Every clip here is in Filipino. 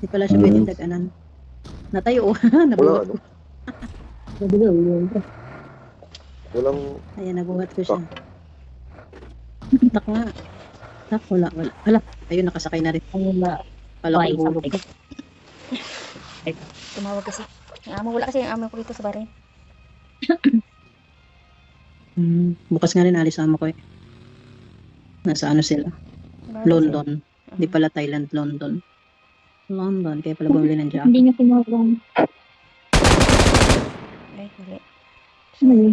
Di pala siya pwedeng daganan. Natayo. Walang Nabuhat ano. ko. Walang... Ayan, nabuhat ko siya. Tak nga. Tak, wala. Hala, ayun, nakasakay na rin. Pala ko Why, hulog something. ka. Tumawag kasi. Yung amo, wala kasi yung amo ko dito sa bahay. Bukas nga rin alis amo ko eh. Nasa ano sila? London. Di pala Thailand, London. London, kaya pala bumili ng jacket. Hindi niya pinawag. Ay, mali. Mali.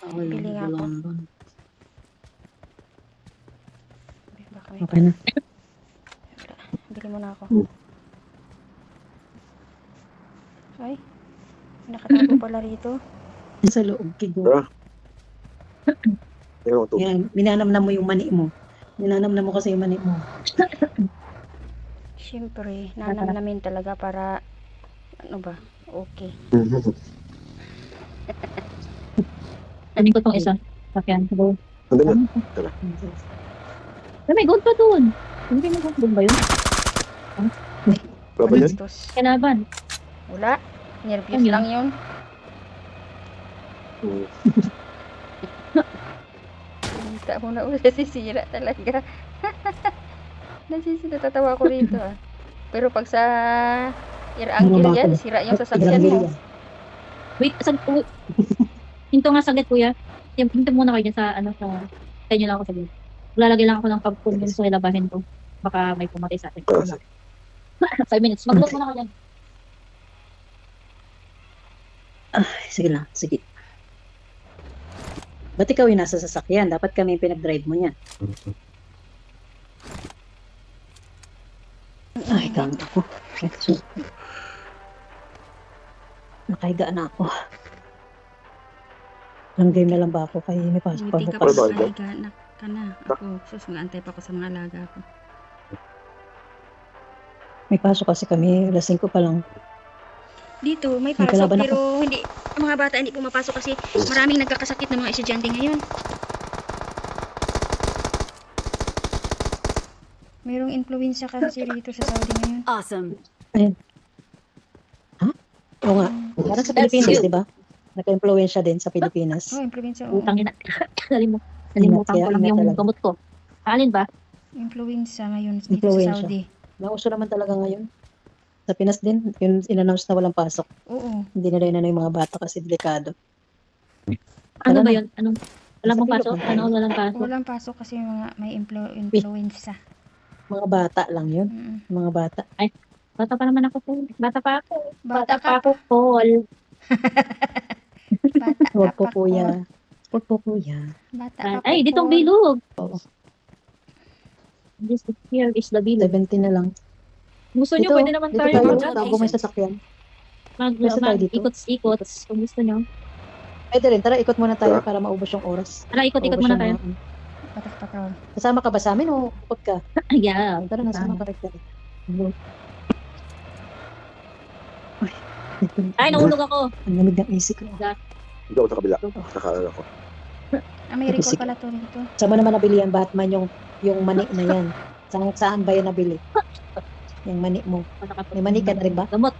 Ako Bili nga ako. London. Baka may... Okay na. Bili mo na ako. Ay, nakatago pala rito. Sa loob, kigo. Tingnan mo to. Yan, minanamnam mo yung mani mo. Minanamnam mo kasi yung mani mo. Siyempre, nanamnamin talaga para, ano ba, okay. Sabi ko tong isa. Sakyan. Go. Andun na. May gold pa doon. Hindi mo gold ba yun? Wala ba yan? Bastos. Kanaban. Wala. Nervous Ano yun? lang yun. Kita mo na ulit, nasisira talaga. Natatawa ko rito ah. Pero pag sa ear angle Mga yan, bakal. sira yung sasakyan mo. Wait, hinto nga saglit kuya. Hinto muna kayo dyan sa, ano, sa inyo lang ako saglit. Lalagay lang ako ng pagpun dun sa ilabahin ko. Baka may pumatay sa atin. 5 minutes. Mag-look muna kayo dyan. Sige lang, sige. Ba't ikaw yung nasa sasakyan? Dapat kami yung pinag-drive mo niyan. Ay, gamit ako. Nakahiga na ako. Ilang game na lang ba ako? Kaya may pasok pa Buti ka bukas. pa Ano ba? nakahiga na ka na. Ako, sus, mag-antay pa ako sa mga alaga ko. May pasok kasi kami. Alas 5 pa lang. Dito, may May pasok kalaban pero hindi, ang mga bata hindi pumapasok kasi maraming nagkakasakit ng mga estudyante ngayon. Mayroong influensya kasi rito sa Saudi ngayon. Awesome. Oo nga. Parang sa Pilipinas, di ba? Naka-influensya din sa Pilipinas. Oh, influensya. Oo. Utang ina. Nalimutan ko lang Ingat yung talaga. gamot ko. Alin ba? Influensya ngayon dito Influensya. sa Saudi. Nauso naman talaga ngayon. Sa Pinas din, yun in-announce na walang pasok. Oo. Hindi na rin yung mga bata kasi delikado. Ano Wala ba na. yun? Anong, walang Sa mong pasok? Pilipino. Ano, walang pasok? Walang pasok kasi mga may influensya. Mga bata lang yun. Mm. Mga bata. Bata pa naman ako. Bata pa ako. Bata Bata pa ka ako, Paul. Bata Huwag ka po pa, kuya. Huwag po kuya. Bata ka pa, Ay, ditong Paul. bilog. Oo. This here is the bilog. 17 na lang. Gusto nyo, pwede naman dito tayo tayo. mag- Bago may sasakyan. Basta tayo dito. ikot-ikots kung gusto nyo. Pwede rin. Tara, ikot muna tayo Tara. para maubos yung oras. Tara, ikot-ikot Maubos muna tayo. yung- Patak-patak. Kasama ka ba sa amin o ikot ka? Yeah. Tara, nasama ka rin. Ay, nahulog ako. Ang lamig ng AC ko. Hindi ako sa kabila. Nakaala ko. Ah, may recall pala to rito. Saan mo naman nabili yan, Batman, yung mani na yan? Saan ba yan nabili? Yung mani mo. May mani ka na rin ba? Gamot.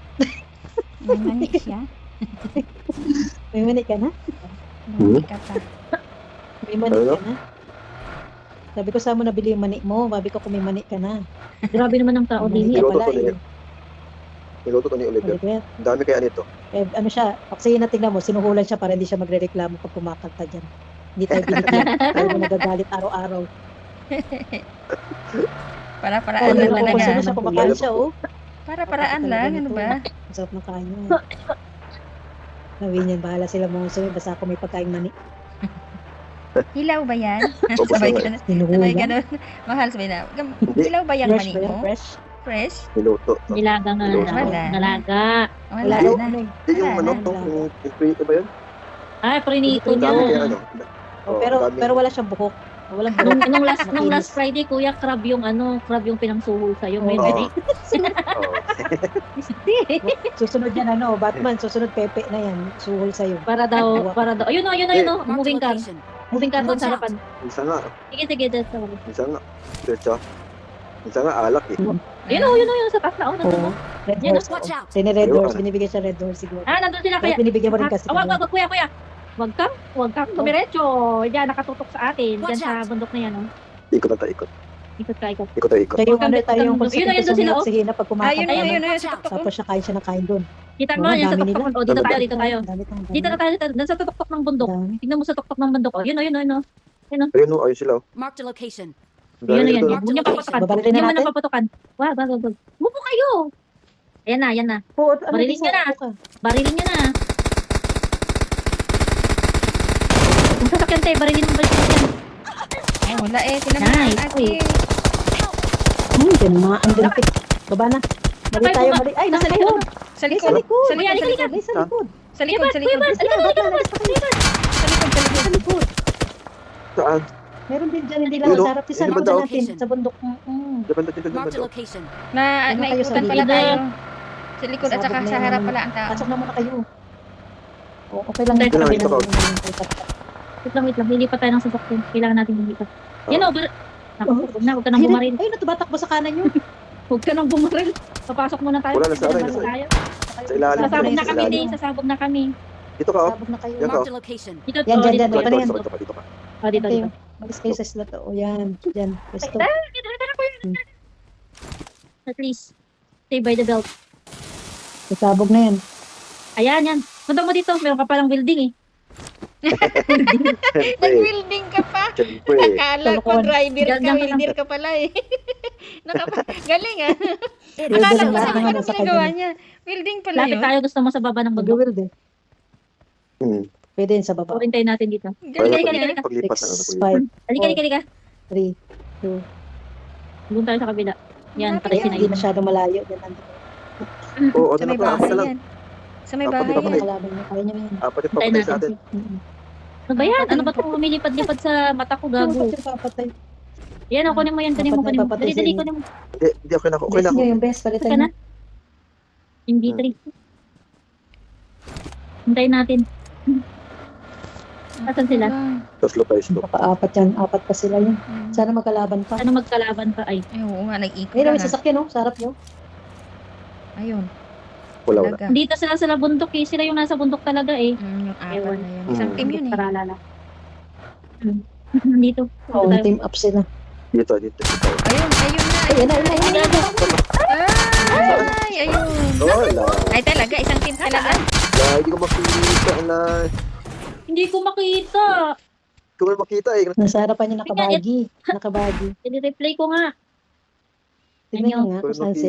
May mani siya. May mani ka na? Mani ka pa. May mani Ano? ka na? Sabi ko, saan mo nabili yung mani mo? Sabi ko, kung may mani ka na. Grabe naman ang tao din. Mani ka Niluto pala to ni eh. Niluto to ni Oliver. Sabi ko yan. Ang dami kaya nito. Eh, ano siya, kasi na tingnan mo, sinuhulan siya para hindi siya magre-reklamo pag kumakanta dyan. Hindi tayo binigyan. Tayo mo nagagalit araw-araw. Para-paraan Ano lang lang kung sino talaga. siya kumakain siya, oh. Para-paraan lang, ano ba? Ang sarap ng kain niya. Sabi niya, bahala sila mga suwi, basta ako may pagkain mani. Hilaw ba yan? Ubus Sabay na nga. ganun. Sabay Sinuhulan. ganun. Mahal sabay na. Hilaw ba yung Fresh mani ba yan? mo? Fresh? Fresh? Niluto. Nilaga nga. Wala. Nalaga. Wala Wala na. na. Hindi yung Wala ano, na. yung prito ba yun? Ay, prinito Ang dami kaya niya. ano. Oh, pero wala siyang buhok. Walang buhok. Nung last Makinis. Friday, kuya, crab yung pinangsuhol sa'yo. May Oo. mani. Susunod yan, Batman, susunod Pepe na yan. Suhol sa'yo. Para daw. Ayun o. Marked Moving car. location. Moving car doon Watch sa out. harapan. Minsan nga. Sige, dito. Minsan nga. Diretso. Minsan nga alak eh. Yun, sa taas na, oh, nandun, Oo. oh. Red Yan, horse. Watch out! Sini red Ayun, horse. ah. Binibigay siya red horse siguro. Ah, nandun sila, Kaya kuya. binibigyan mo rin kasi. Wag, kuya. Wag kang tumiretso. Diyan, nakatutok sa atin. Diyan Watch sa out. bundok na yan, oh. Ikot na tayo, ikot. Ikot ka. Ikot tayo, ikot. Kaya yung Huwag ano kang- tayo yung huwag kang- yun, yun, sila, oh. sige na pag kumakas. Ayun, Ayun, ayun, ayun, watch sa out. tuktok. Tapos siya kain siya ng kain doon. Kita mo, Oo, yan sa dami tuktok. nila. Oh, dito tayo, dito tayo. Dami. Dito na tayo, dito sa tuktok ng bundok. Dami. Tingnan mo sa tuktok ng bundok, oh. Yun, oh. Ayun, no, ayun sila, oh. Marked a location. Ang Yun, dami yan. dito, no? Huwag niyo paputukan. Babarilin Hindi na mo natin? na paputukan. Wag. Mupo kayo. Ayan na. Oo, Barilin niyo na. Barilin nyo na. Kung sasakyan tayo, barilin mo. Ay, wala eh. Tinamay Nice. ang ate. Yan, mga andalpit. Baba na. Mali tayo, mali. Ay, nasa likod. Sa Ay, likod. sa likod. Sa Kuya, likod, sa halika, likod. Ay, sa likod. Sa likod, sa likod. Halika, Sa likod. Saan? Meron din dyan, hindi lang Yun, oh. sa harap. Sa Yun, likod banda, natin, sa bundok. Diba, dito, Marked a dito. location. Ano kayo sa Naikutan pala likod? tayo. Sa likod at Sabog saka na sa yan. harap pala ang tao. Pasok na muna kayo. O, okay lang. Tayo sa Okay kabila. lang. Wait lang. Lilipat tayo ng sasakyan. Kailangan natin lilipat. Yan o, Naku, huwag na, huwag ka nang Ay, bumaril. ay, natubatakbo sa kanan yun. Huwag ka nang bumaril. Papasok muna tayo. Wala na sa akin, Bago nasa- tayo. Sa ilalim. Sasabog na Sa kami, ilalim. Day. Sasabog na kami. Dito ka, oh. Sabog na kayo. Yan ka. Marked a location. Dito, Yan, oh, dyan, dito. dyan. Dito Ano yan? ka, dito ka. Oh, dito. Okay. Malis kayo sa slot. O, yan. Dyan. Pwesto. At least, stay by the belt. Sabog na yan. Ayan. Punta mo dito. Meron ka palang building eh. Siyempre. Nag-welding ka pa. Siyempre. Akala ko Kalokohan. driver ka, Diyan ka lang. welder ka pala eh. Galing ah. It Welding Akala is ko lahat sa ng ano ano sa ginagawa kanya. niya. Welding pala Lapit yun. tayo. Gusto mo sa baba ng bundok. Mag-wield eh. Pwede yun sa baba. Purintayin natin dito. Galing Halika. Paglipas ng ano. 6, 5, Halika. 3. Doon tayo sa kabila. Yan, Lapit patay yan. si Hindi Naima. masyadong malayo. Yan, nandito. Oo, Sa ano may na pa, bahay lang. yan. Sa may Apat na bahay kapatid. yan. Kalaban niya. Kaya niya yan. Apat yung Patay papatay sa natin. atin. Ano ba yan? Ano ba itong lumilipad-lipad sa mata ko, gago? Bakit yung papatay? Yan, kunin mo yan. Kunin mo. Papatay sa Dali, inyo. kunin mo. Hindi, okay na ako. Okay Best na ako. niyo yung best. Palitan Saka na. niyo. Yung B3. Hintayin natin. Asan sila? Tapos slow tayo, slow. Baka 4 yan. 4 pa sila yun. Sana magkalaban pa. Ano magkalaban pa? Ay, Ay, oo nga, nag-ikot Ayun, may na. sasakyan oh. Sa harap niyo. Ayun. Wala. Talaga. dito sila bundok eh. Sila yung nasa bundok talaga eh. Yung apat Ewan. na yun. Isang team yun eh. Para alala. Dito. Oo, Dito tayo. team up sila. Dito. Ayun na. Ayun na. Ay, ayun. Wala. Ay, talaga, isang team talaga. Hindi ko makita. Hindi ko makita. Kung mo makita eh. Nasa harapan niya nakabagi. Nakabagi. Hindi replay ko nga. Tingnan niyo nga kung saan sila.